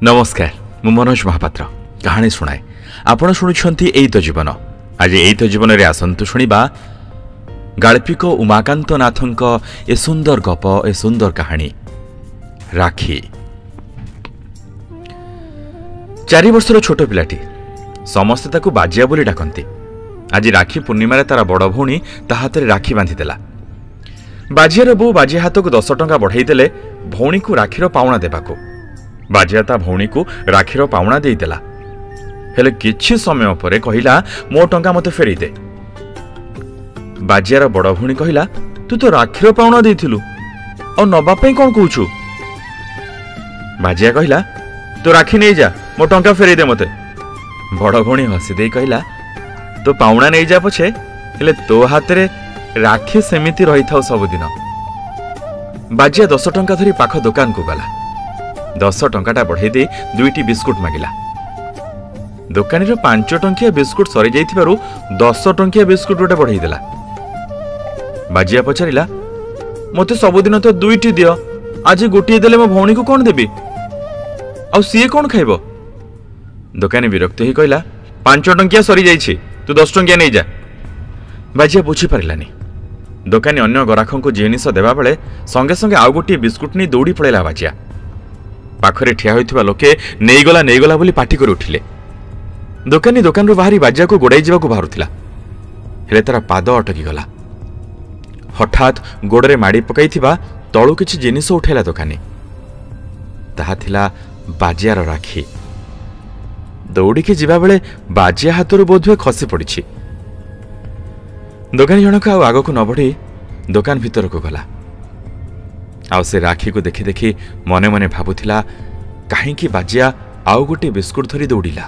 नमस्कार मु मनोज महापात्र कहानी शुणाए आपण शुणुंट एई तो जीवन। आज एई तो जीवन रे आसंतु शुणिबा गाल्पिक उमाकांत नाथंक ए सुंदर गप ए सुंदर कहानी राखी। 4 वर्षर छोट पिलाटी समस्ते ताकू बाजिया बोली डाकती। आज राखी पूर्णिमा तार बड़ भौणी ता हाथ में राखी बांधिदेला। बाजियार बो बाजिया हाथ को 10 टंका बढ़ाईदेले भौणी को राखीर पाउणा देबाकू। बाजिया ता भौणी को राखीर पाउणा देदेला। हेले किछि समय परे कहिला मो टंका मते फेरी दे। बाजियार बड़ भौणी कहिला तू तो राखीर पाउणा देथिलु और नबा पई कोन कहूछु। बाजिया कहिला तू राखी नहीं जा मो टंका फेरी दे मते। बड़ भौणी हसी दे कहिला तो पाउणा नहीं जा पछे हेले तो हाथ रे राखी सेमिति रही थाउ सबुदिन। बाजिया 10 टंका धरी पाख दुकान को गला। 10 टंकाटा बढ़ाई दे 2टी बिस्कुट मागिला। दुकानी 5 टंकिया बिस्कुट सरी जाइथिबारु 10 टंकिया बिस्कुट गोटे बढ़ाई देला। बाजिया पचारिला मते सबुदिन तो 2टी दियो आज गोटे देले मो भौणी को कोन देबी आ सीए कोन खाइबो। दुकानी विरक्त ही कहला 5 टंकिया सरी जाइछि तू 10 टंकिया नहीं जा। बाजिया बुझी पारिलानी। दुकानी अन्य गराखों को जिनिस देवा बेले संगे संगे आउ गोटे बिस्कुट नहीं दौड़ी पड़ेला। बाजिया पाखरे ठिया होइथिबा लोके नेईगला बोली पाटी कर उठिले। दुकानी दुकान रो बाहरी बाजिया को गोड़ाई जीवा को बाहरुथिला हेले तारा पाद अटकी गला। हठात गोड़रे माड़ी पकाइथिबा तळु किछि जिनिस उठेला दुकानी। ताहा थिला बाजियार राखी। दौड़ी के जीवा बेले बाजिया हाथरू बोधुए खसी पड़िछि। दुकानी जनक आग को न बढ़ी दुकान भीतर को गला। आउ से राखी को देखि देखि मने मने भाबुथिला काहेकि बाजिया आउ गोटे बिस्कुट धरी दौड़िला।